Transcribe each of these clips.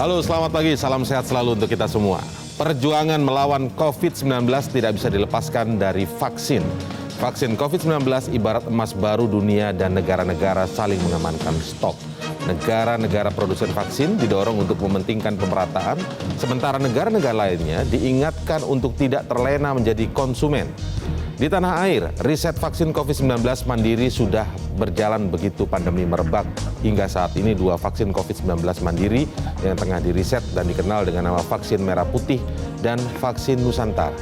Halo, selamat pagi. Salam sehat selalu untuk kita semua. Perjuangan melawan COVID-19 tidak bisa dilepaskan dari vaksin. Vaksin COVID-19 ibarat emas baru dunia dan negara-negara saling mengamankan stok. Negara-negara produsen vaksin didorong untuk mementingkan pemerataan, sementara negara-negara lainnya diingatkan untuk tidak terlena menjadi konsumen. Di tanah air, riset vaksin COVID-19 mandiri sudah berjalan begitu pandemi merebak. Hingga saat ini 2 vaksin COVID-19 mandiri yang tengah diriset dan dikenal dengan nama vaksin merah putih dan vaksin Nusantara.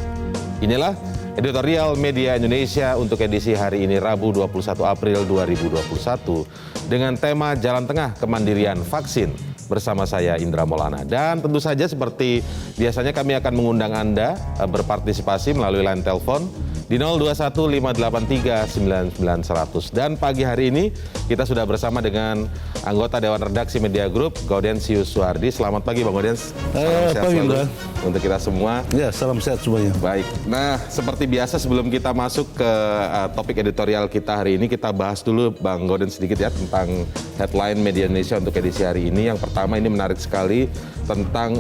Inilah editorial Media Indonesia untuk edisi hari ini Rabu 21 April 2021 dengan tema Jalan Tengah Kemandirian Vaksin. Bersama saya Indra Maulana. Dan tentu saja seperti biasanya kami akan mengundang Anda berpartisipasi melalui line telepon di 0215839900. Dan pagi hari ini kita sudah bersama dengan anggota Dewan Redaksi Media Group, Gaudensius Suhardi. Selamat pagi Bang Gaudens. Salam sehat selalu untuk kita semua. Ya, salam sehat semuanya. Baik, nah seperti biasa sebelum kita masuk ke topik editorial kita hari ini, kita bahas dulu Bang Gaudens sedikit ya tentang headline Media Indonesia untuk edisi hari ini. Yang pertama ini menarik sekali tentang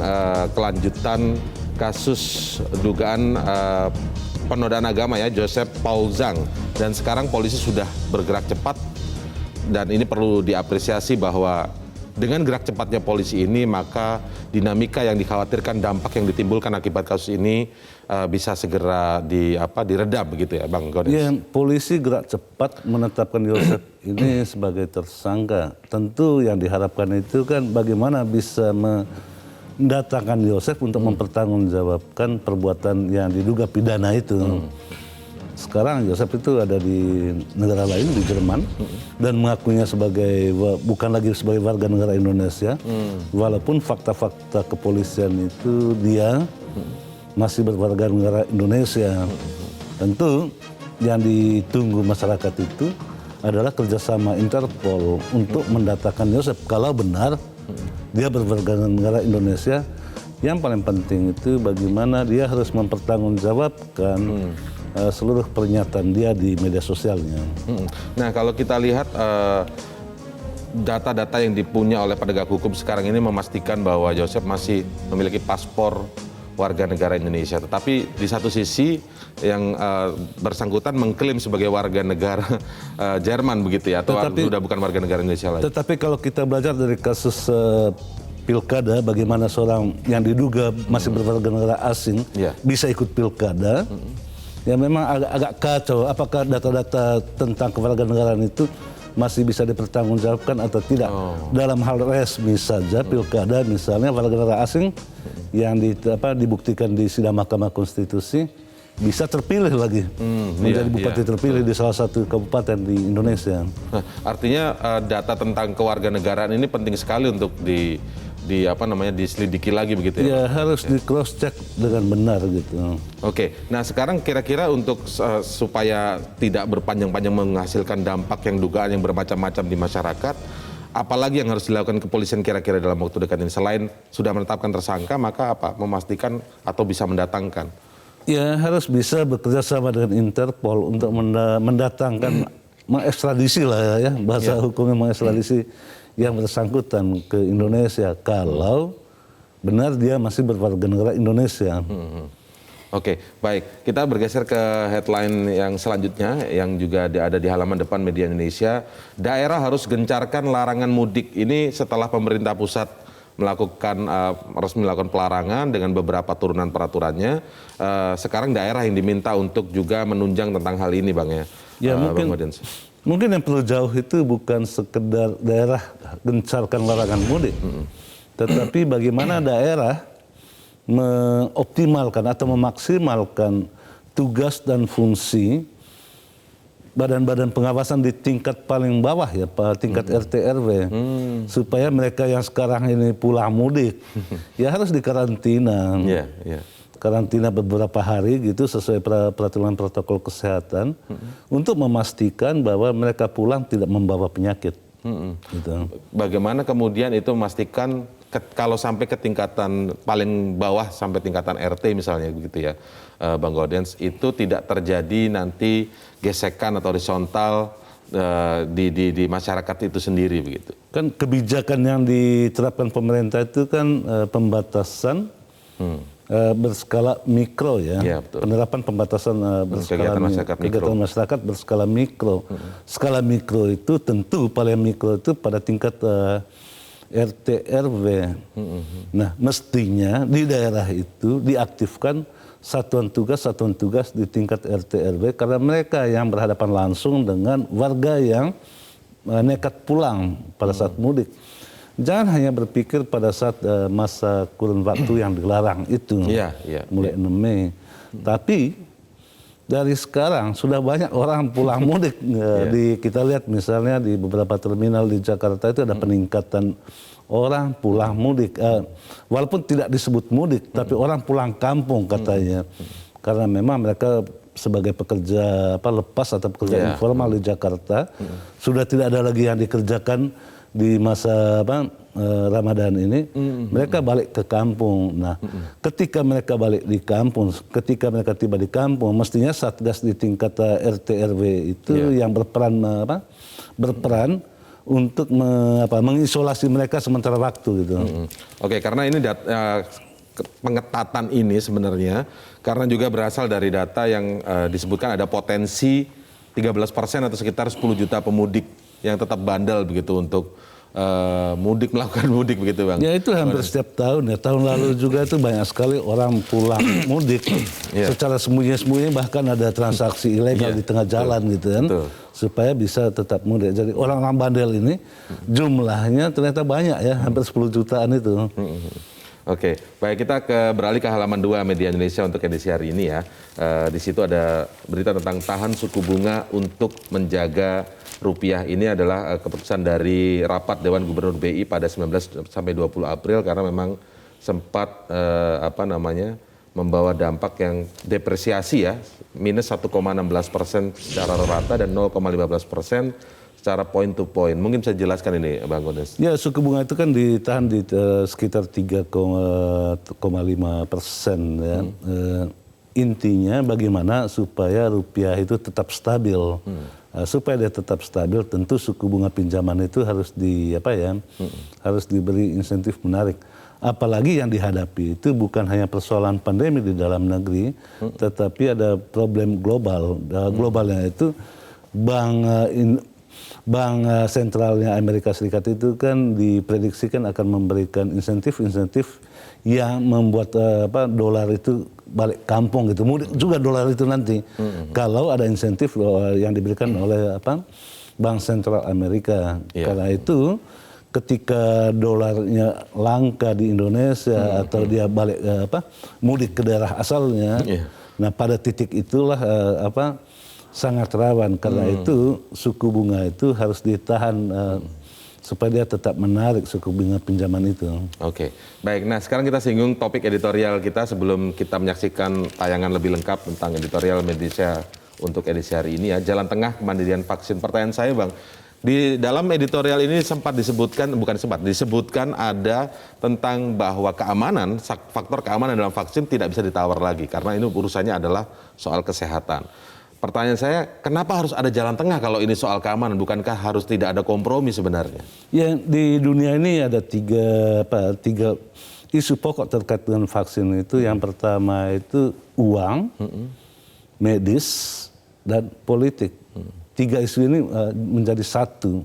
kelanjutan kasus dugaan penodaan agama ya, Joseph Paul Zhang. Dan sekarang polisi sudah bergerak cepat dan ini perlu diapresiasi bahwa dengan gerak cepatnya polisi ini maka dinamika yang dikhawatirkan, dampak yang ditimbulkan akibat kasus ini bisa segera diredam begitu ya Bang Gaudens. Ya, polisi gerak cepat menetapkan Joseph ini sebagai tersangka. Tentu yang diharapkan itu kan bagaimana bisa mendatangkan Joseph untuk mempertanggungjawabkan perbuatan yang diduga pidana itu. Sekarang Joseph itu ada di negara lain, di Jerman, dan mengakuinya bukan lagi sebagai warga negara Indonesia, walaupun fakta-fakta kepolisian itu dia masih berwarga negara Indonesia. Tentu yang ditunggu masyarakat itu adalah kerjasama Interpol untuk mendatangkan Joseph. Kalau benar dia berwarga negara Indonesia, yang paling penting itu bagaimana dia harus mempertanggungjawabkan seluruh pernyataan dia di media sosialnya. Nah, kalau kita lihat data-data yang dipunya oleh penegak hukum sekarang ini memastikan bahwa Joseph masih memiliki paspor warga negara Indonesia. Tetapi di satu sisi yang bersangkutan mengklaim sebagai warga negara Jerman begitu ya, atau sudah bukan warga negara Indonesia lagi. Tetapi kalau kita belajar dari kasus pilkada, bagaimana seorang yang diduga masih berwarga negara asing bisa ikut pilkada, ya memang agak kacau. Apakah data-data tentang kewarganegaraan itu masih bisa dipertanggungjawabkan atau tidak? Dalam hal resmi saja pilkada misalnya warga negara asing yang dibuktikan di sidang Mahkamah Konstitusi bisa terpilih lagi menjadi bupati terpilih di salah satu kabupaten di Indonesia. Nah, artinya data tentang kewarganegaraan ini penting sekali untuk diselidiki lagi begitu ya? Ya, harus di cross check dengan benar gitu. Oke, nah sekarang kira-kira untuk supaya tidak berpanjang-panjang menghasilkan dampak yang dugaan yang bermacam-macam di masyarakat, apalagi yang harus dilakukan kepolisian kira-kira dalam waktu dekat ini? Selain sudah menetapkan tersangka, maka apa? Memastikan atau bisa mendatangkan? Ya, harus bisa bekerja sama dengan Interpol untuk mendatangkan, mengekstradisi lah ya, bahasa hukumnya mengekstradisi yang bersangkutan ke Indonesia kalau benar dia masih berwarga negara Indonesia. Oke, baik. Kita bergeser ke headline yang selanjutnya yang juga ada di halaman depan Media Indonesia. Daerah harus gencarkan larangan mudik. Ini setelah pemerintah pusat resmi melakukan pelarangan dengan beberapa turunan peraturannya. Sekarang daerah yang diminta untuk juga menunjang tentang hal ini, Bang ya. Ya, mungkin yang perlu jauh itu bukan sekedar daerah gencarkan larangan mudik, tetapi bagaimana daerah mengoptimalkan atau memaksimalkan tugas dan fungsi badan-badan pengawasan di tingkat paling bawah ya, tingkat RT RW, supaya mereka yang sekarang ini pulang mudik ya harus dikarantina. Karantina beberapa hari gitu sesuai peraturan protokol kesehatan untuk memastikan bahwa mereka pulang tidak membawa penyakit. Gitu. Bagaimana kemudian itu memastikan kalau sampai ke tingkatan paling bawah sampai tingkatan RT misalnya begitu ya, Bang Gaudens, itu tidak terjadi nanti gesekan atau horizontal di masyarakat itu sendiri begitu. Kan kebijakan yang diterapkan pemerintah itu kan pembatasan berskala mikro ya. Ya, betul. Penerapan pembatasan berskala kegiatan masyarakat berskala mikro. Skala mikro itu tentu paling mikro itu pada tingkat RT RW. Nah, mestinya di daerah itu diaktifkan satuan tugas di tingkat RT RW karena mereka yang berhadapan langsung dengan warga yang nekat pulang pada saat mudik. Jangan hanya berpikir pada saat masa kurun waktu yang dilarang itu, mulai 6 Mei. Tapi dari sekarang sudah banyak orang pulang mudik. Kita lihat misalnya di beberapa terminal di Jakarta itu ada peningkatan orang pulang mudik. Walaupun tidak disebut mudik, tapi orang pulang kampung katanya. Karena memang mereka sebagai pekerja lepas atau pekerja informal di Jakarta sudah tidak ada lagi yang dikerjakan di masa Ramadan ini, mereka balik ke kampung. Nah, ketika mereka balik di kampung, ketika mereka tiba di kampung, mestinya Satgas di tingkat RT RW itu yang berperan untuk mengisolasi mereka sementara waktu gitu. Oke, karena ini pengetatan ini sebenarnya karena juga berasal dari data yang disebutkan ada potensi 13% atau sekitar 10 juta pemudik yang tetap bandel begitu untuk melakukan mudik begitu Bang. Ya itu hampir setiap tahun ya. Tahun lalu juga itu banyak sekali orang pulang mudik secara sembunyi-sembunyi, bahkan ada transaksi ilegal di tengah jalan gitu kan. Supaya bisa tetap mudik. Jadi orang-orang bandel ini jumlahnya ternyata banyak ya, hampir 10 jutaan itu. Oke, baik, kita beralih ke halaman 2 Media Indonesia untuk edisi hari ini ya. Di situ ada berita tentang tahan suku bunga untuk menjaga rupiah. Ini adalah keputusan dari rapat Dewan Gubernur BI pada 19 sampai 20 April karena memang sempat membawa dampak yang depresiasi ya, minus 1,16% secara rata dan 0,15% secara point to point. Mungkin bisa jelaskan ini Bang Godes. Ya, suku bunga itu kan ditahan di sekitar 3,5% ya. Intinya bagaimana supaya rupiah itu tetap stabil. Supaya dia tetap stabil, tentu suku bunga pinjaman itu harus harus diberi insentif menarik. Apalagi yang dihadapi itu bukan hanya persoalan pandemi di dalam negeri, tetapi ada problem global. Globalnya itu Bank sentralnya Amerika Serikat itu kan diprediksikan akan memberikan insentif-insentif yang membuat dolar itu balik kampung gitu. Mudik juga dolar itu nanti. Kalau ada insentif yang diberikan oleh Bank Sentral Amerika. Karena itu ketika dolarnya langka di Indonesia atau dia balik mudik ke daerah asalnya. Nah, pada titik itulah sangat rawan. Karena itu suku bunga itu harus ditahan supaya dia tetap menarik suku bunga pinjaman itu. Oke, baik. Nah, sekarang kita singgung topik editorial kita sebelum kita menyaksikan tayangan lebih lengkap tentang editorial Indonesia untuk edisi hari ini ya. Jalan tengah kemandirian vaksin. Pertanyaan saya Bang, di dalam editorial ini disebutkan ada tentang bahwa faktor keamanan dalam vaksin tidak bisa ditawar lagi karena ini urusannya adalah soal kesehatan. Pertanyaan saya, kenapa harus ada jalan tengah kalau ini soal keamanan? Bukankah harus tidak ada kompromi sebenarnya? Ya, di dunia ini ada tiga isu pokok terkait dengan vaksin itu. Yang pertama itu uang, medis, dan politik. Tiga isu ini menjadi satu.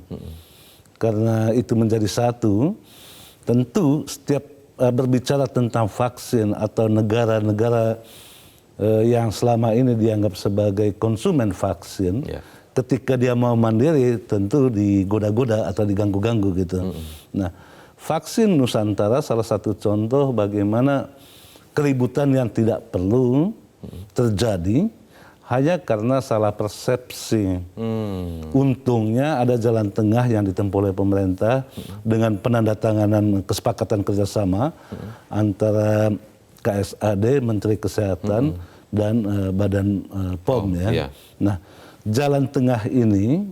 Karena itu menjadi satu, tentu setiap berbicara tentang vaksin atau negara-negara yang selama ini dianggap sebagai konsumen vaksin, ketika dia mau mandiri tentu digoda-goda atau diganggu-ganggu gitu. Nah, vaksin Nusantara salah satu contoh bagaimana keributan yang tidak perlu terjadi hanya karena salah persepsi. Untungnya ada jalan tengah yang ditempuh oleh pemerintah dengan penandatanganan kesepakatan kerjasama antara KSAD, Menteri Kesehatan, dan Badan POM ya. Nah, jalan tengah ini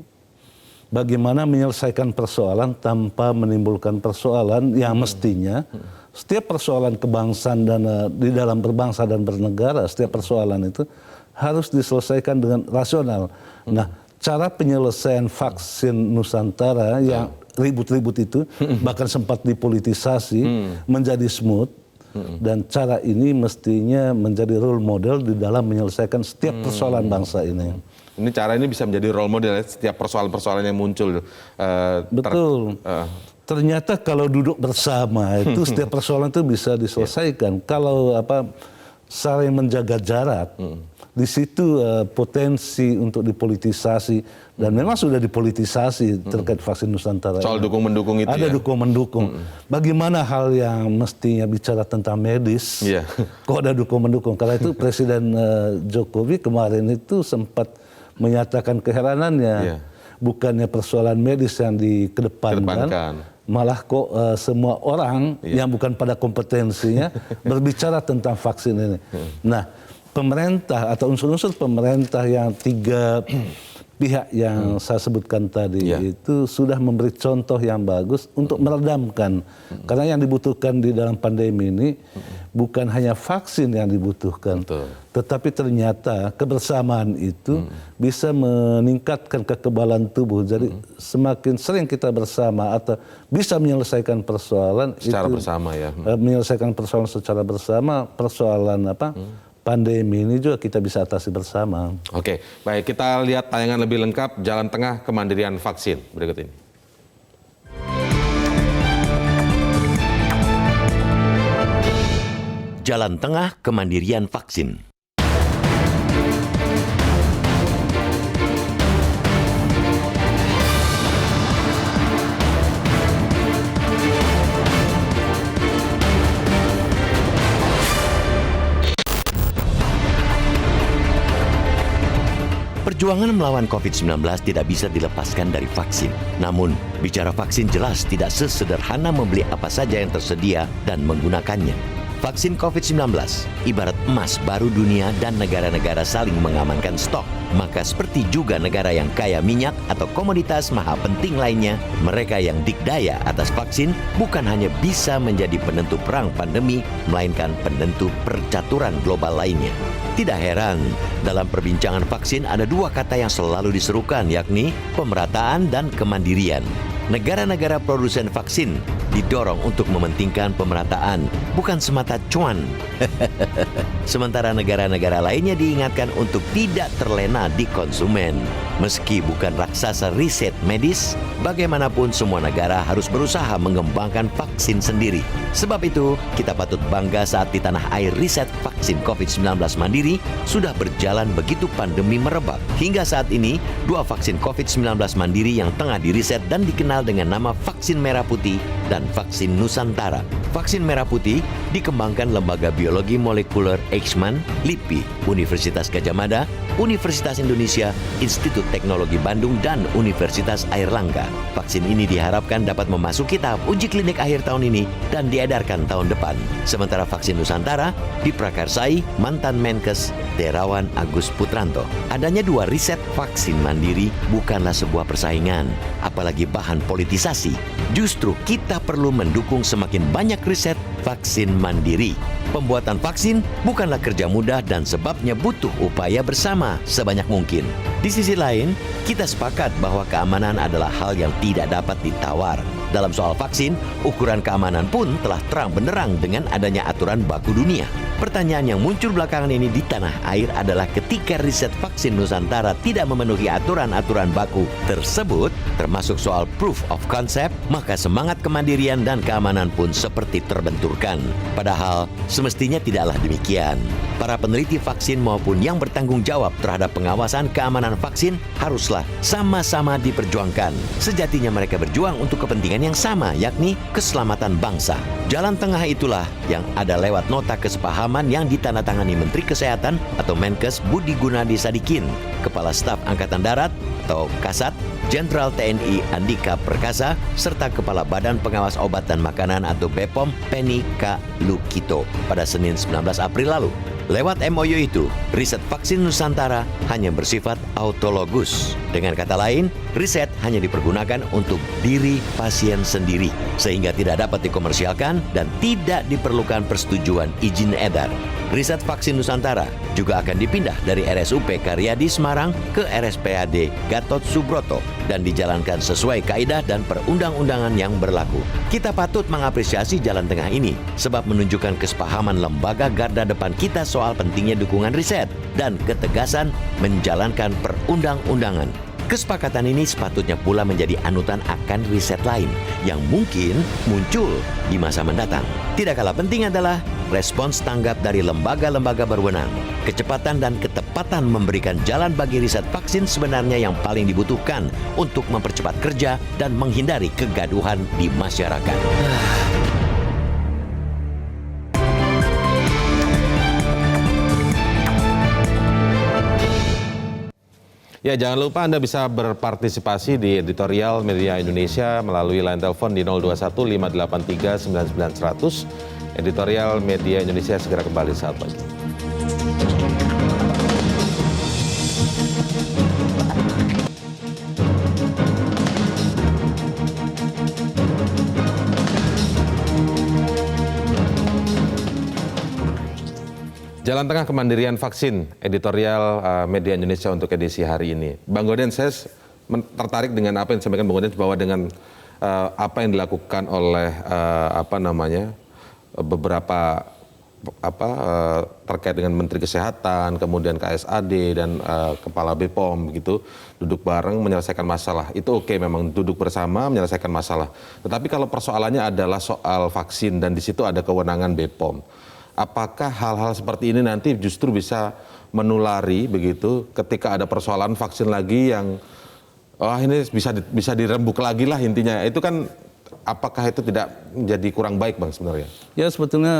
bagaimana menyelesaikan persoalan tanpa menimbulkan persoalan yang mestinya setiap persoalan kebangsaan dan di dalam berbangsa dan bernegara, setiap persoalan itu harus diselesaikan dengan rasional. Nah, cara penyelesaian vaksin Nusantara yang ribut-ribut itu bahkan sempat dipolitisasi menjadi smooth. Dan cara ini mestinya menjadi role model di dalam menyelesaikan setiap persoalan bangsa ini. Ini cara ini bisa menjadi role model ya, setiap persoalan-persoalan yang muncul. Betul. Ternyata kalau duduk bersama itu setiap persoalan itu bisa diselesaikan. Kalau saling menjaga jarak, di situ potensi untuk dipolitisasi dan memang sudah dipolitisasi terkait vaksin Nusantara. Soal dukung-mendukung itu ada ya? dukung-mendukung. Bagaimana hal yang mestinya bicara tentang medis, kok ada dukung-mendukung? Karena itu Presiden Jokowi kemarin itu sempat menyatakan keheranannya. Bukannya persoalan medis yang dikedepankan, malah kok semua orang yang bukan pada kompetensinya berbicara tentang vaksin ini. Nah, pemerintah atau unsur-unsur pemerintah yang tiga pihak yang saya sebutkan tadi itu sudah memberi contoh yang bagus untuk meredamkan. Karena yang dibutuhkan di dalam pandemi ini bukan hanya vaksin yang dibutuhkan, tetapi ternyata kebersamaan itu bisa meningkatkan kekebalan tubuh. Jadi semakin sering kita bersama atau bisa menyelesaikan persoalan secara itu, bersama ya. Menyelesaikan persoalan secara bersama, persoalan pandemi ini juga kita bisa atasi bersama. Oke, baik, kita lihat tayangan lebih lengkap Jalan Tengah Kemandirian Vaksin berikut ini. Jalan Tengah Kemandirian Vaksin. Perjuangan melawan COVID-19 tidak bisa dilepaskan dari vaksin. Namun, bicara vaksin jelas tidak sesederhana membeli apa saja yang tersedia dan menggunakannya. Vaksin COVID-19 ibarat emas baru dunia dan negara-negara saling mengamankan stok. Maka seperti juga negara yang kaya minyak atau komoditas maha penting lainnya, mereka yang dikdaya atas vaksin bukan hanya bisa menjadi penentu perang pandemi, melainkan penentu percaturan global lainnya. Tidak heran, dalam perbincangan vaksin ada dua kata yang selalu diserukan, yakni pemerataan dan kemandirian. Negara-negara produsen vaksin didorong untuk mementingkan pemerataan, bukan semata cuan. Sementara negara-negara lainnya diingatkan untuk tidak terlena di konsumen. Meski bukan raksasa riset medis, bagaimanapun semua negara harus berusaha mengembangkan vaksin sendiri. Sebab itu, kita patut bangga saat di tanah air riset vaksin COVID-19 mandiri sudah berjalan begitu pandemi merebak. Hingga saat ini, 2 vaksin COVID-19 mandiri yang tengah diriset dan dikenal dengan nama vaksin merah putih dan vaksin Nusantara. Vaksin merah putih dikembangkan Lembaga Biologi Molekuler Eichmann, LIPI, Universitas Gadjah Mada, Universitas Indonesia, Institut Teknologi Bandung, dan Universitas Airlangga. Vaksin ini diharapkan dapat memasuki tahap uji klinik akhir tahun ini dan diedarkan tahun depan. Sementara vaksin Nusantara diprakarsai mantan Menkes Terawan Agus Putranto. Adanya 2 riset vaksin mandiri bukanlah sebuah persaingan, apalagi bahan politisasi. Justru kita perlu mendukung semakin banyak riset vaksin mandiri. Pembuatan vaksin bukanlah kerja mudah dan sebabnya butuh upaya bersama sebanyak mungkin. Di sisi lain, kita sepakat bahwa keamanan adalah hal yang tidak dapat ditawar. Dalam soal vaksin, ukuran keamanan pun telah terang benderang dengan adanya aturan baku dunia. Pertanyaan yang muncul belakangan ini di tanah air adalah ketika riset vaksin Nusantara tidak memenuhi aturan-aturan baku tersebut, termasuk soal proof of concept, maka semangat kemandirian dan keamanan pun seperti terbenturkan. Padahal, semestinya tidaklah demikian. Para peneliti vaksin maupun yang bertanggung jawab terhadap pengawasan keamanan vaksin haruslah sama-sama diperjuangkan. Sejatinya mereka berjuang untuk kepentingan yang sama, yakni keselamatan bangsa. Jalan tengah itulah yang ada lewat nota kesepahaman yang ditandatangani Menteri Kesehatan atau Menkes Budi Gunadi Sadikin, Kepala Staf Angkatan Darat atau Kasat, Jenderal TNI Andika Perkasa, serta Kepala Badan Pengawas Obat dan Makanan atau BPOM Penny K. Lukito pada Senin 19 April lalu. Lewat MOU itu, riset vaksin Nusantara hanya bersifat autologus. Dengan kata lain, riset hanya dipergunakan untuk diri pasien sendiri, sehingga tidak dapat dikomersialkan dan tidak diperlukan persetujuan izin edar. Riset vaksin Nusantara juga akan dipindah dari RSUP Karyadi Semarang ke RSPAD Gatot Subroto dan dijalankan sesuai kaidah dan perundang-undangan yang berlaku. Kita patut mengapresiasi jalan tengah ini sebab menunjukkan kesepahaman lembaga garda depan kita soal pentingnya dukungan riset dan ketegasan menjalankan perundang-undangan. Kesepakatan ini sepatutnya pula menjadi anutan akan riset lain yang mungkin muncul di masa mendatang. Tidak kalah penting adalah respons tanggap dari lembaga-lembaga berwenang. Kecepatan dan ketepatan memberikan jalan bagi riset vaksin sebenarnya yang paling dibutuhkan untuk mempercepat kerja dan menghindari kegaduhan di masyarakat. Ya, jangan lupa Anda bisa berpartisipasi di editorial Media Indonesia melalui line telepon di 021 583 9900. Editorial Media Indonesia segera kembali saat lagi. Jalan tengah kemandirian vaksin, editorial Media Indonesia untuk edisi hari ini. Bang Gaudens, saya tertarik dengan apa yang disampaikan Bang Gaudens bahwa dengan apa yang dilakukan oleh beberapa terkait dengan Menteri Kesehatan, kemudian KSAD dan Kepala BPOM gitu, duduk bareng menyelesaikan masalah. Itu oke, memang duduk bersama menyelesaikan masalah. Tetapi kalau persoalannya adalah soal vaksin dan di situ ada kewenangan BPOM. Apakah hal-hal seperti ini nanti justru bisa menulari begitu ketika ada persoalan vaksin lagi yang ini bisa dirembuk lagi lah intinya. Itu kan apakah itu tidak menjadi kurang baik Bang sebenarnya? Ya sebetulnya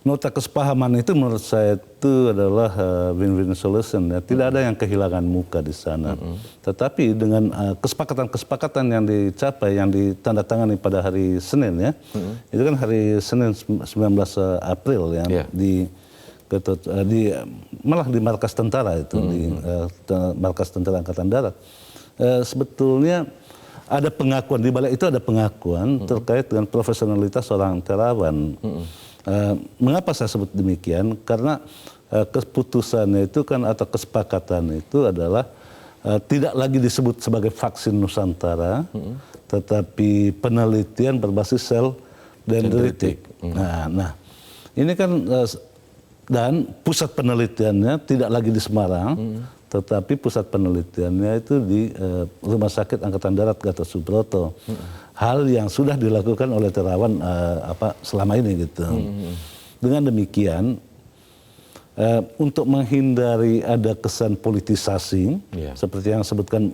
nota kesepahaman itu menurut saya itu adalah win-win solution ya. Tidak ada yang kehilangan muka di sana. Tetapi dengan kesepakatan-kesepakatan yang dicapai, yang ditandatangani pada hari Senin ya, itu kan hari Senin 19 April ya, malah di markas tentara itu, di markas tentara Angkatan Darat. Sebetulnya ada pengakuan, di balik itu ada pengakuan terkait dengan profesionalitas seorang terawan. Mengapa saya sebut demikian? Karena keputusannya itu kan atau kesepakatan itu adalah tidak lagi disebut sebagai vaksin Nusantara, tetapi penelitian berbasis sel dendritik. Nah, ini kan dan pusat penelitiannya tidak lagi di Semarang, tetapi pusat penelitiannya itu di Rumah Sakit Angkatan Darat Gatot Subroto. Hal yang sudah dilakukan oleh terawan selama ini gitu. Dengan demikian untuk menghindari ada kesan politisasi seperti yang disebutkan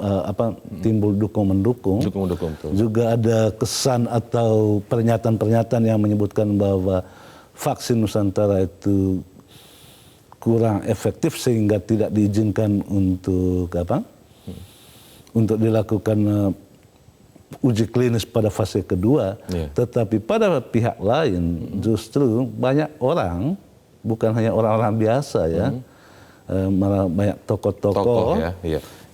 timbul dukung mendukung, juga ada kesan atau pernyataan-pernyataan yang menyebutkan bahwa vaksin Nusantara itu kurang efektif sehingga tidak diizinkan untuk untuk dilakukan uji klinis pada fase kedua, tetapi pada pihak lain justru banyak orang, bukan hanya orang-orang biasa ya, malah banyak tokoh-tokoh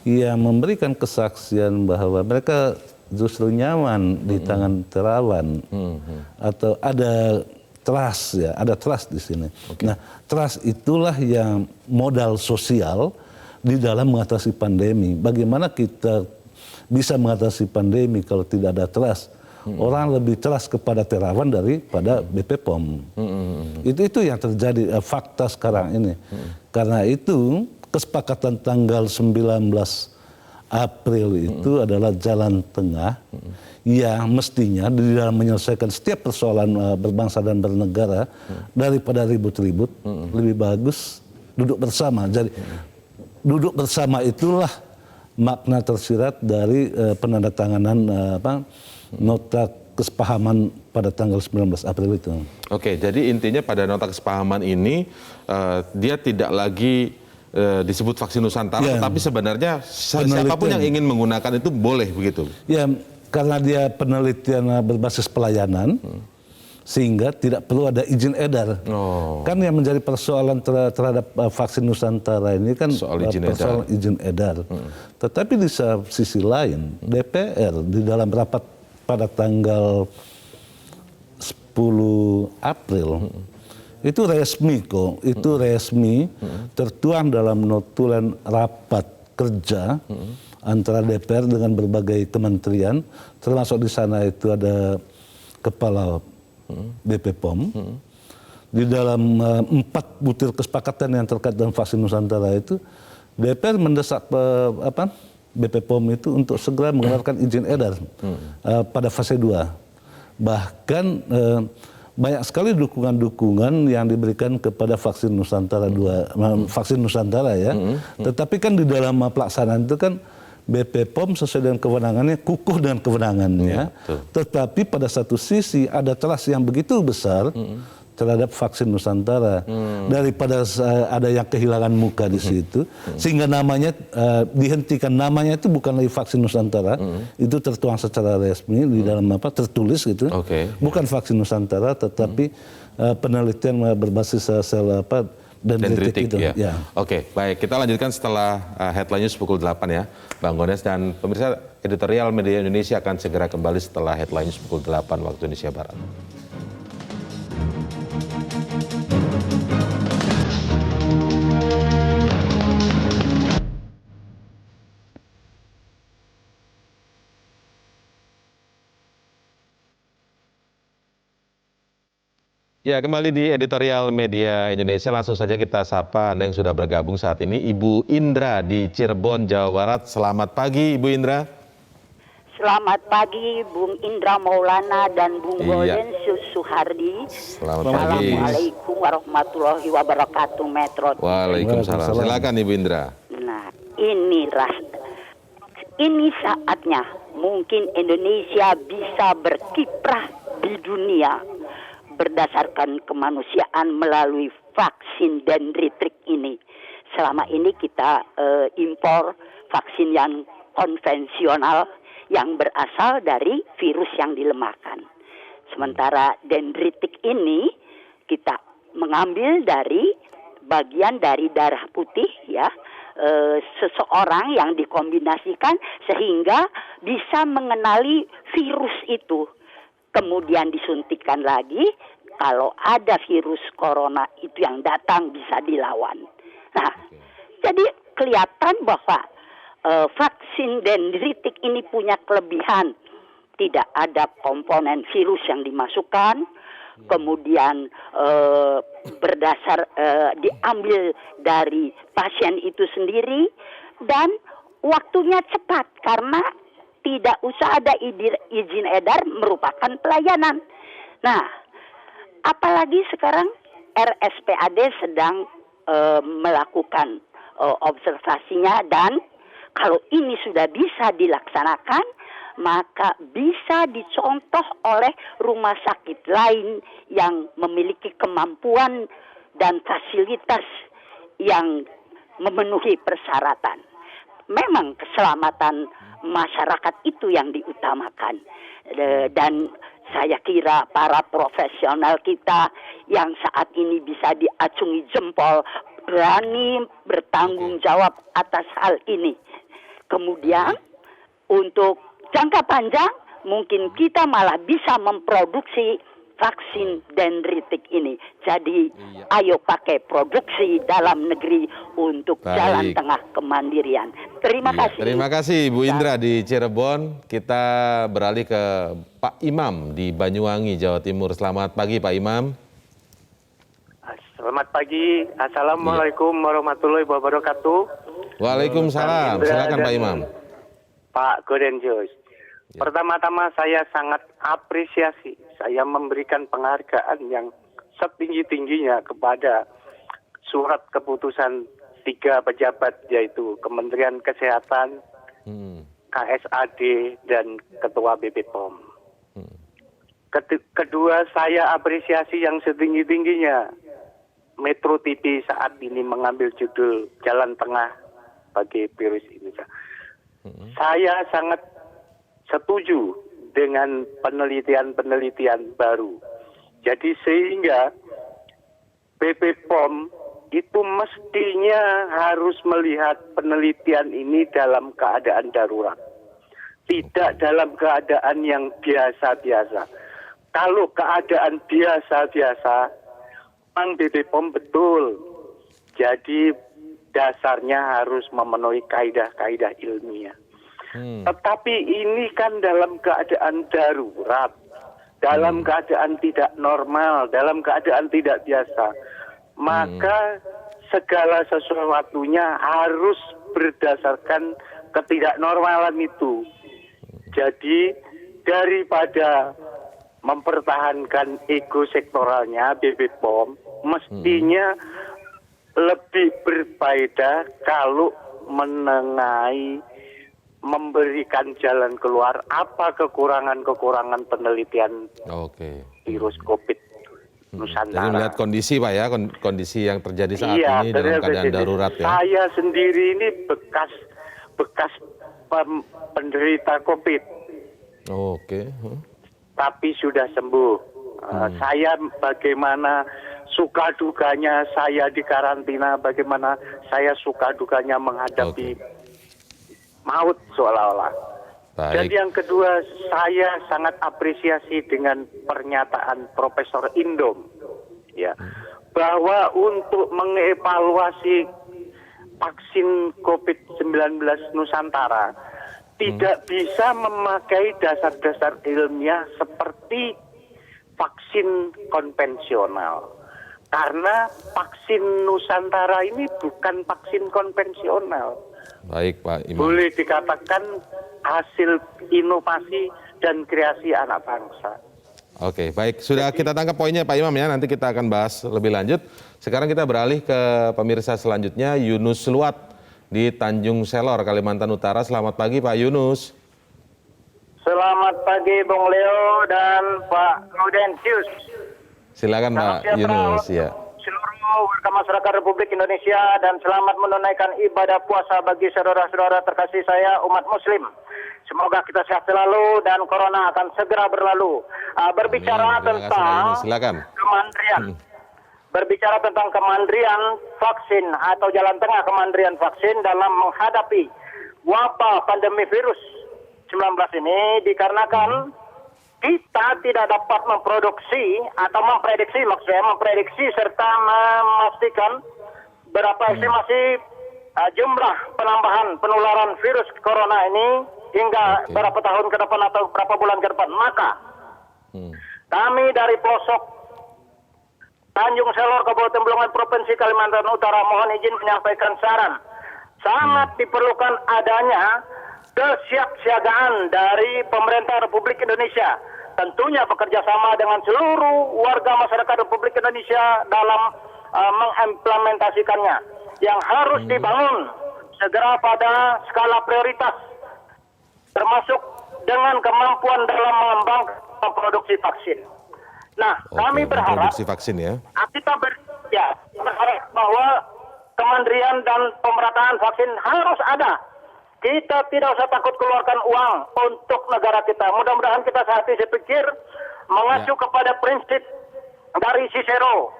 yang memberikan kesaksian bahwa mereka justru nyaman di tangan terawan, atau ada trust ya, ada trust di sini. Nah, trust itulah yang modal sosial di dalam mengatasi pandemi. Bagaimana kita bisa mengatasi pandemi kalau tidak ada trust? Orang lebih trust kepada terawan daripada BPOM. Itu yang terjadi fakta sekarang ini. Karena itu kesepakatan tanggal 19 April itu adalah jalan tengah yang mestinya di dalam menyelesaikan setiap persoalan berbangsa dan bernegara daripada ribut-ribut, lebih bagus duduk bersama. Jadi duduk bersama itulah makna tersirat dari penandatanganan nota kesepahaman pada tanggal 19 April itu. Oke, jadi intinya pada nota kesepahaman ini dia tidak lagi disebut vaksin Nusantara, tetapi sebenarnya siapapun yang ingin menggunakan itu boleh begitu. Ya, karena dia penelitian berbasis pelayanan, sehingga tidak perlu ada izin edar. Kan yang menjadi persoalan terhadap vaksin Nusantara ini kan persoalan izin edar. Tetapi di sisi lain, DPR di dalam rapat pada tanggal 10 April itu resmi kok, itu resmi tertuang dalam notulen rapat kerja antara DPR dengan berbagai kementerian, termasuk di sana itu ada kepala BP POM. Di dalam 4 butir kesepakatan yang terkait dengan vaksin Nusantara itu, DPR mendesak BP POM itu untuk segera mengeluarkan izin edar pada fase 2. Bahkan banyak sekali dukungan-dukungan yang diberikan kepada vaksin Nusantara 2, vaksin Nusantara ya. Tetapi kan di dalam pelaksanaan itu kan BP POM sesuai dengan kewenangannya, kukuh dengan kewenangannya. Tetapi pada satu sisi ada trust yang begitu besar terhadap vaksin Nusantara, daripada ada yang kehilangan muka di situ, sehingga namanya dihentikan. Namanya itu bukan lagi vaksin Nusantara, itu tertuang secara resmi di dalam tertulis gitu, bukan vaksin Nusantara, tetapi penelitian berbasis sel dendritik itu. Ya. Oke, baik, kita lanjutkan setelah headline news pukul 8 ya, Bang Gones, dan pemirsa editorial Media Indonesia akan segera kembali setelah headline news pukul 8 waktu Indonesia Barat. Ya, kembali di editorial Media Indonesia. Langsung saja kita sapa Anda yang sudah bergabung saat ini. Ibu Indra di Cirebon, Jawa Barat. Selamat pagi, Ibu Indra. Selamat pagi, Bung Indra Maulana dan Bung Golden Suhardi. Selamat pagi. Assalamualaikum warahmatullahi wabarakatuh, Metro. Waalaikumsalam. Silakan, Ibu Indra. Nah, ini saatnya mungkin Indonesia bisa berkiprah di dunia berdasarkan kemanusiaan melalui vaksin dendritik ini. Selama ini kita impor vaksin yang konvensional yang berasal dari virus yang dilemahkan. Sementara dendritik ini kita mengambil dari bagian dari darah putih ya, seseorang yang dikombinasikan sehingga bisa mengenali virus itu. Kemudian disuntikkan lagi, kalau ada virus corona itu yang datang bisa dilawan. Nah, jadi kelihatan bahwa vaksin dendritik ini punya kelebihan. Tidak ada komponen virus yang dimasukkan, kemudian berdasar diambil dari pasien itu sendiri, dan waktunya cepat karena tidak usah ada izin edar, merupakan pelayanan. Nah, apalagi sekarang RSPAD sedang melakukan observasinya, dan kalau ini sudah bisa dilaksanakan, maka bisa dicontoh oleh rumah sakit lain yang memiliki kemampuan dan fasilitas yang memenuhi persyaratan. Memang keselamatan masyarakat itu yang diutamakan, dan saya kira para profesional kita yang saat ini bisa diacungi jempol berani bertanggung jawab atas hal ini. Kemudian untuk jangka panjang mungkin kita malah bisa memproduksi vaksin dendritik ini. Jadi ayo pakai produksi dalam negeri untuk jalan tengah kemandirian. Terima kasih. Terima kasih Bu Indra di Cirebon. Kita beralih ke Pak Imam di Banyuwangi, Jawa Timur. Selamat pagi Pak Imam. Selamat pagi. Assalamualaikum warahmatullahi wabarakatuh. Waalaikumsalam. Silakan Pak Imam. Pak Godensius. Pertama-tama saya sangat apresiasi, saya memberikan penghargaan yang setinggi-tingginya kepada surat keputusan 3 pejabat, yaitu Kementerian Kesehatan, KSAD, dan Ketua BP POM. Kedua, saya apresiasi yang setinggi-tingginya Metro TV saat ini mengambil judul Jalan Tengah bagi virus ini. Saya sangat setuju dengan penelitian-penelitian baru Jadi sehingga BP POM itu mestinya harus melihat penelitian ini dalam keadaan darurat. Tidak dalam keadaan yang biasa-biasa. Kalau keadaan biasa-biasa, memang BP POM betul. Jadi dasarnya harus memenuhi kaidah-kaidah ilmiah. Tetapi ini kan dalam keadaan darurat. Dalam keadaan tidak normal, dalam keadaan tidak biasa. Maka segala sesuatunya harus berdasarkan ketidaknormalan itu. Jadi daripada mempertahankan ego sektoralnya BP POM, mestinya lebih berfaedah kalau menengahi, memberikan jalan keluar apa kekurangan-kekurangan penelitian virus COVID Nusantara. Jadi melihat kondisi Pak ya, kondisi yang terjadi saat ini dalam keadaan darurat ya. Saya sendiri ini bekas penderita COVID. Tapi sudah sembuh. Saya bagaimana suka dukanya saya di karantina, bagaimana saya suka dukanya menghadapi maut seolah-olah. Dan yang kedua, saya sangat apresiasi dengan pernyataan Profesor Indom, ya, bahwa untuk mengevaluasi vaksin COVID-19 Nusantara tidak bisa memakai dasar-dasar ilmiah seperti vaksin konvensional. Karena vaksin Nusantara ini bukan vaksin konvensional. Baik Pak Imam. Boleh dikatakan hasil inovasi dan kreasi anak bangsa. Oke, baik. Sudah kita tangkap poinnya Pak Imam ya. Nanti kita akan bahas lebih lanjut. Sekarang kita beralih ke pemirsa selanjutnya, Yunus Luat di Tanjung Selor, Kalimantan Utara. Selamat pagi Pak Yunus. Selamat pagi Bung Leo dan Pak Gaudentius. Silakan Pak Yunus ya. Seluruh warga masyarakat Republik Indonesia dan selamat menunaikan ibadah puasa bagi saudara-saudara terkasih saya umat muslim. Semoga kita sehat selalu dan corona akan segera berlalu. Berbicara tentang kemandirian. Berbicara tentang kemandirian vaksin atau jalan tengah kemandirian vaksin dalam menghadapi wabah pandemi virus 19 ini dikarenakan kita tidak dapat memproduksi atau memprediksi serta memastikan berapa estimasi jumlah penambahan penularan virus corona ini hingga berapa tahun ke depan atau berapa bulan ke depan. Maka kami dari pelosok Tanjung Selor, Kabupaten Blongan, Provinsi Kalimantan Utara mohon izin menyampaikan saran. Sangat diperlukan adanya kesiapsiagaan dari pemerintah Republik Indonesia. Tentunya bekerja sama dengan seluruh warga masyarakat Republik Indonesia dalam mengimplementasikannya. Yang harus dibangun segera pada skala prioritas, termasuk dengan kemampuan dalam mengembangkan produksi vaksin. Nah, kami berharap produksi vaksin ya. Kita berharap bahwa kemandirian dan pemerataan vaksin harus ada. Kita tidak usah takut keluarkan uang untuk negara kita. Mudah-mudahan kita saat ini pikir mengacu kepada prinsip dari Cicero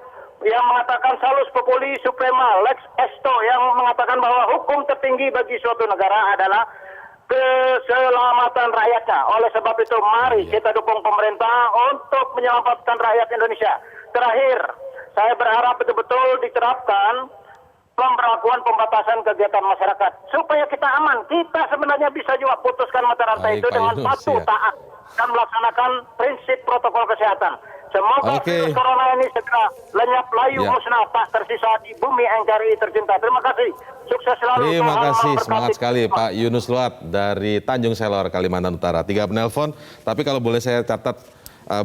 yang mengatakan salus populi suprema lex esto, yang mengatakan bahwa hukum tertinggi bagi suatu negara adalah keselamatan rakyatnya. Oleh sebab itu mari kita dukung pemerintah untuk menyelamatkan rakyat Indonesia. Terakhir, saya berharap betul-betul diterapkan pemberlakuan pembatasan kegiatan masyarakat supaya kita aman. Kita sebenarnya bisa juga putuskan mata rantai itu dengan patuh, taat dan melaksanakan prinsip protokol kesehatan. Semoga virus corona ini segera lenyap layu musnah, tak tersisa di bumi NKRI tercinta. Terima kasih. Sukses selalu. Terima kasih, semangat sekali Pak Yunus Luat dari Tanjung Selor, Kalimantan Utara. 3 penelpon, tapi kalau boleh saya catat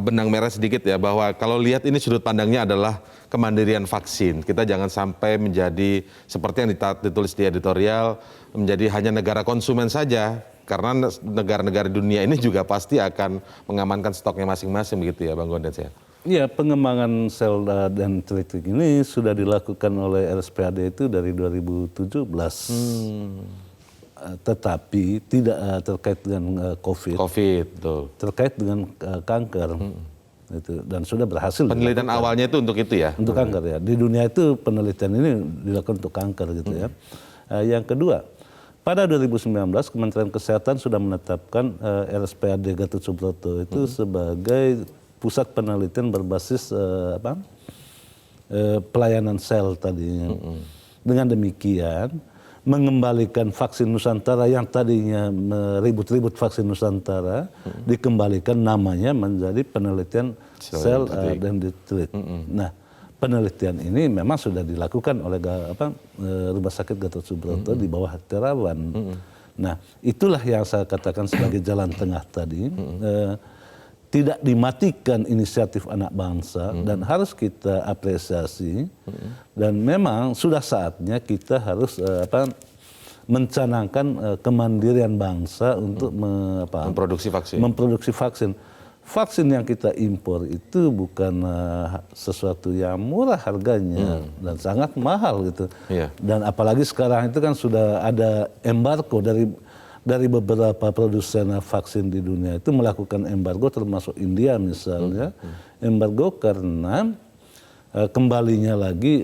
benang merah sedikit ya, bahwa kalau lihat ini sudut pandangnya adalah kemandirian vaksin. Kita jangan sampai menjadi seperti yang ditulis di editorial, menjadi hanya negara konsumen saja, karena negara-negara dunia ini juga pasti akan mengamankan stoknya masing-masing begitu ya Bang Gondens ya. Iya, pengembangan sel dan teletik ini sudah dilakukan oleh RSPAD itu dari 2017. Tetapi tidak terkait dengan COVID. COVID, betul. Terkait dengan kanker. Itu dan sudah berhasil. Penelitian awalnya itu untuk itu ya? Untuk kanker ya. Di dunia itu penelitian ini dilakukan untuk kanker gitu ya. Yang kedua, pada 2019 Kementerian Kesehatan sudah menetapkan RSPAD Gatot Subroto itu sebagai pusat penelitian berbasis pelayanan sel tadinya. Dengan demikian mengembalikan vaksin Nusantara yang tadinya ribut-ribut vaksin Nusantara dikembalikan namanya menjadi penelitian sel dendritik. Nah, penelitian ini memang sudah dilakukan oleh Rumah Sakit Gatot Subroto di bawah Terawan. Nah, itulah yang saya katakan sebagai jalan tengah tadi. Tidak dimatikan inisiatif anak bangsa dan harus kita apresiasi dan memang sudah saatnya kita harus mencanangkan kemandirian bangsa untuk memproduksi vaksin. Vaksin yang kita impor itu bukan sesuatu yang murah harganya dan sangat mahal gitu. Dan apalagi sekarang itu kan sudah ada embargo dari beberapa produsen vaksin di dunia itu melakukan embargo termasuk India misalnya. Embargo karena kembalinya lagi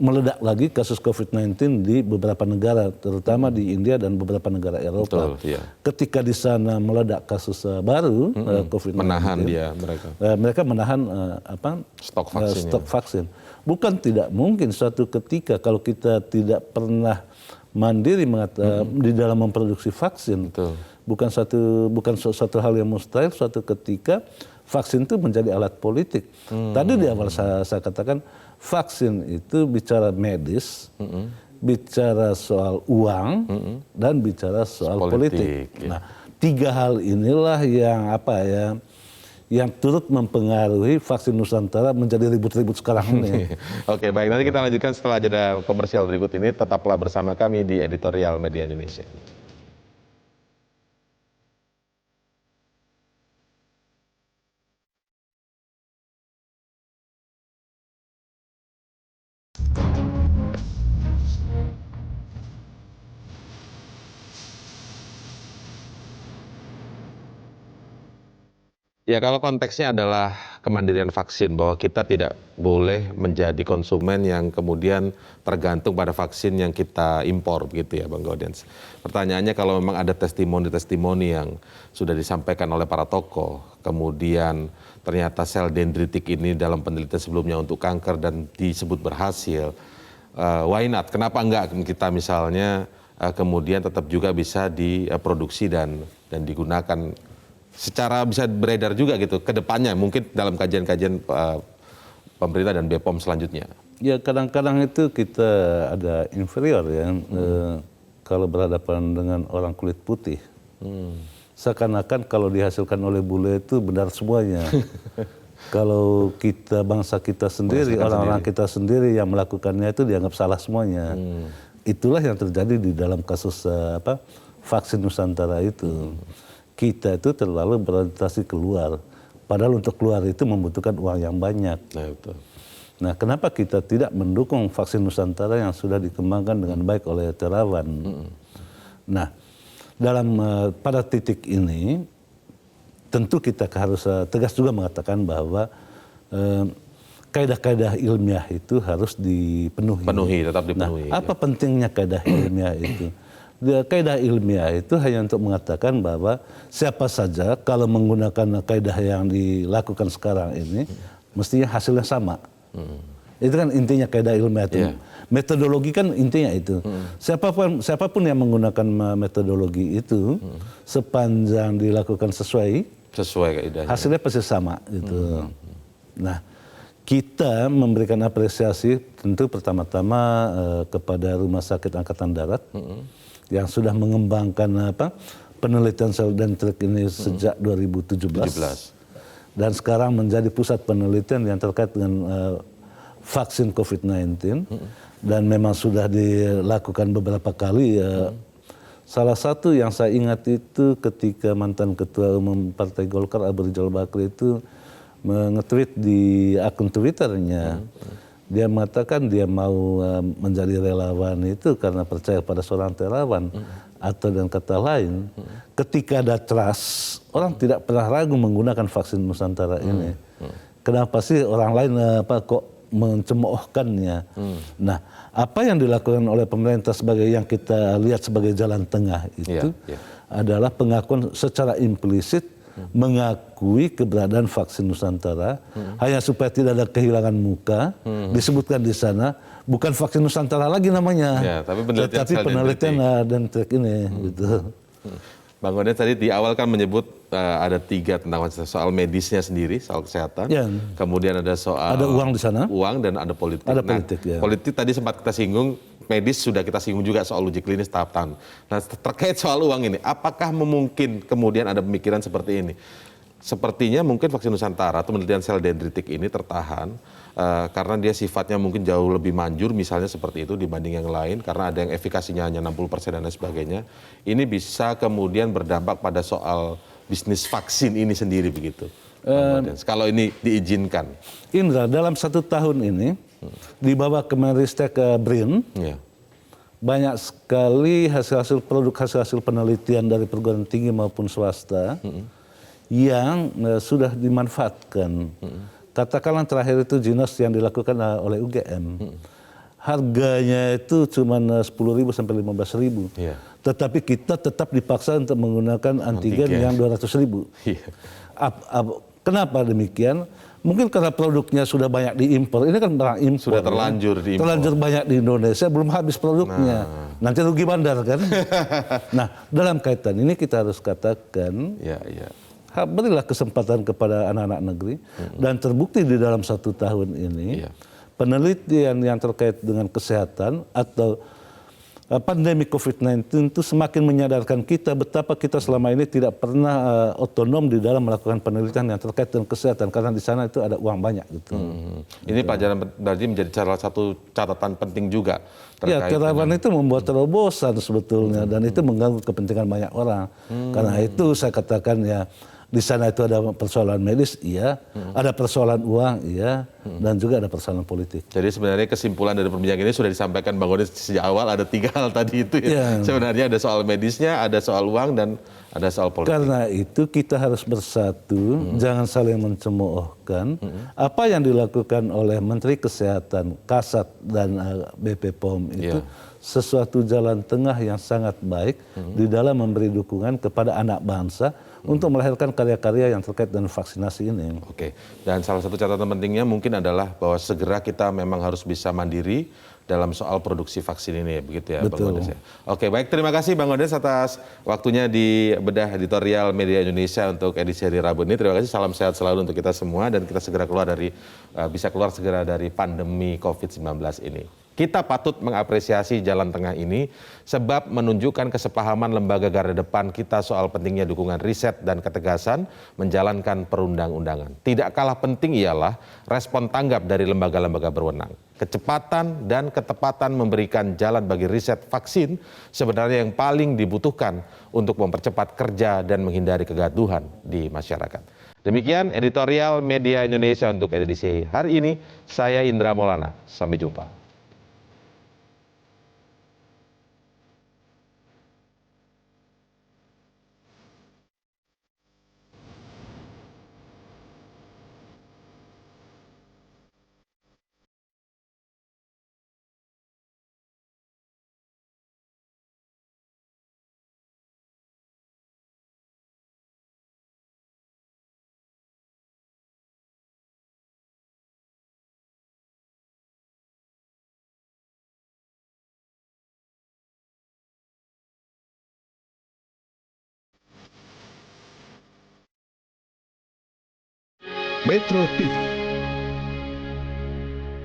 meledak lagi kasus COVID-19 di beberapa negara, terutama di India dan beberapa negara Eropa. Betul, iya. Ketika di sana meledak kasus baru COVID-19, menahan mereka menahan stok vaksin. Bukan tidak mungkin suatu ketika kalau kita tidak pernah mandiri di dalam memproduksi vaksin, bukan suatu hal yang mustahil. Suatu ketika vaksin itu menjadi alat politik. Tadi di awal saya katakan vaksin itu bicara medis, bicara soal uang, dan bicara soal politik. Ya. Nah, tiga hal inilah yang turut mempengaruhi vaksin Nusantara menjadi ribut-ribut sekarang ini. Oke, baik. Nanti kita lanjutkan setelah jeda komersial berikut ini. Tetaplah bersama kami di Editorial Media Indonesia. Ya, kalau konteksnya adalah kemandirian vaksin, bahwa kita tidak boleh menjadi konsumen yang kemudian tergantung pada vaksin yang kita impor, begitu ya Bang Gaudens. Pertanyaannya, kalau memang ada testimoni-testimoni yang sudah disampaikan oleh para tokoh, kemudian ternyata sel dendritik ini dalam penelitian sebelumnya untuk kanker dan disebut berhasil, why not? Kenapa enggak kita misalnya kemudian tetap juga bisa diproduksi dan digunakan secara bisa beredar juga gitu ke depannya, mungkin dalam kajian-kajian pemerintah dan BPOM selanjutnya. Ya, kadang-kadang itu kita ada inferior ya, kalau berhadapan dengan orang kulit putih. Seakan-akan kalau dihasilkan oleh bule itu benar semuanya. Kalau kita, bangsa kita sendiri, orang-orang kita sendiri yang melakukannya itu dianggap salah semuanya. Itulah yang terjadi di dalam kasus vaksin Nusantara itu. Kita itu terlalu berorientasi keluar. Padahal untuk keluar itu membutuhkan uang yang banyak. Nah, kenapa kita tidak mendukung vaksin Nusantara yang sudah dikembangkan dengan baik oleh Terawan? Nah, pada titik ini, tentu kita harus tegas juga mengatakan bahwa kaidah-kaidah ilmiah itu harus dipenuhi. Tetap dipenuhi. Nah, apa pentingnya kaidah ilmiah itu? Kaidah ilmiah itu hanya untuk mengatakan bahwa siapa saja kalau menggunakan kaidah yang dilakukan sekarang ini, mestinya hasilnya sama. Itu kan intinya kaidah ilmiah itu. Metodologi kan intinya itu. Siapapun yang menggunakan metodologi itu, sepanjang dilakukan sesuai kaidahnya, hasilnya pasti sama gitu. Nah, kita memberikan apresiasi tentu pertama-tama kepada Rumah Sakit Angkatan Darat yang sudah mengembangkan penelitian sel dendritik ini sejak 2017 dan sekarang menjadi pusat penelitian yang terkait dengan vaksin COVID-19 dan memang sudah dilakukan beberapa kali. Salah satu yang saya ingat itu ketika mantan Ketua Umum Partai Golkar Abu Rizal Bakri itu nge-tweet di akun Twitternya Dia mengatakan dia mau menjadi relawan itu karena percaya pada seorang terawan. Atau dengan kata lain, ketika ada trust, orang tidak pernah ragu menggunakan vaksin Nusantara ini. Kenapa sih orang lain kok mencemoohkannya? Nah, apa yang dilakukan oleh pemerintah sebagai yang kita lihat sebagai jalan tengah itu adalah pengakuan secara implisit mengakui keberadaan vaksin Nusantara hanya supaya tidak ada kehilangan muka. Disebutkan di sana bukan vaksin Nusantara lagi namanya, tapi penelitian dan trik ini gitu. Bang Oden tadi di awal kan menyebut ada 3 tentang soal medisnya sendiri, soal kesehatan. Kemudian ada soal ada uang di sana, uang dan ada politik. Ada politik, politik tadi sempat kita singgung, medis sudah kita singgung juga soal uji klinis tahap tahapan. Nah, terkait soal uang ini, apakah memungkinkan kemudian ada pemikiran seperti ini? Sepertinya mungkin vaksin Nusantara atau penelitian sel dendritik ini tertahan karena dia sifatnya mungkin jauh lebih manjur misalnya seperti itu dibanding yang lain karena ada yang efikasinya hanya 60% dan lain sebagainya. Ini bisa kemudian berdampak pada soal bisnis vaksin ini sendiri begitu. Kalau ini diizinkan. Indra, dalam 1 tahun ini di bawah Kemenristek BRIN banyak sekali hasil-hasil penelitian dari perguruan tinggi maupun swasta yang sudah dimanfaatkan. Katakanlah terakhir itu Jinos yang dilakukan oleh UGM. Harganya itu cuma 10.000 sampai 15.000. Tetapi kita tetap dipaksa untuk menggunakan antigen yang 200.000. Kenapa demikian? Mungkin karena produknya sudah banyak diimpor. Ini kan barang impor. Sudah terlanjur diimpor. Terlanjur banyak di Indonesia, belum habis produknya. Nanti rugi bandar kan? Nah, dalam kaitan ini kita harus katakan, berilah kesempatan kepada anak-anak negeri. Dan terbukti di dalam 1 tahun ini, penelitian yang terkait dengan kesehatan atau pandemi COVID-19 itu semakin menyadarkan kita betapa kita selama ini tidak pernah otonom di dalam melakukan penelitian yang terkait dengan kesehatan karena di sana itu ada uang banyak gitu. Ini pelajaran berarti menjadi salah satu catatan penting juga. Kerawanan itu membuat terobosan sebetulnya dan itu mengganggu kepentingan banyak orang. Karena itu saya katakan di sana itu ada persoalan medis, ada persoalan uang, dan juga ada persoalan politik. Jadi sebenarnya kesimpulan dari perbincangan ini sudah disampaikan Bang Oden sejak awal, ada 3 hal tadi itu Sebenarnya ada soal medisnya, ada soal uang, dan ada soal politik. Karena itu kita harus bersatu, jangan saling mencemoohkan. Apa yang dilakukan oleh Menteri Kesehatan, Kasat, dan BP POM itu sesuatu jalan tengah yang sangat baik di dalam memberi dukungan kepada anak bangsa untuk melahirkan karya-karya yang terkait dengan vaksinasi ini. Oke, dan salah satu catatan pentingnya mungkin adalah bahwa segera kita memang harus bisa mandiri dalam soal produksi vaksin ini, begitu ya, Betul. Bang Odes. Oke, baik, terima kasih Bang Odes atas waktunya di bedah editorial Media Indonesia untuk edisi hari Rabu ini. Terima kasih, salam sehat selalu untuk kita semua dan kita segera bisa keluar segera dari pandemi COVID-19 ini. Kita patut mengapresiasi jalan tengah ini sebab menunjukkan kesepahaman lembaga garda depan kita soal pentingnya dukungan riset dan ketegasan menjalankan perundang-undangan. Tidak kalah penting ialah respon tanggap dari lembaga-lembaga berwenang. Kecepatan dan ketepatan memberikan jalan bagi riset vaksin sebenarnya yang paling dibutuhkan untuk mempercepat kerja dan menghindari kegaduhan di masyarakat. Demikian editorial Media Indonesia untuk edisi hari ini. Saya Indra Maulana. Sampai jumpa. Metro TV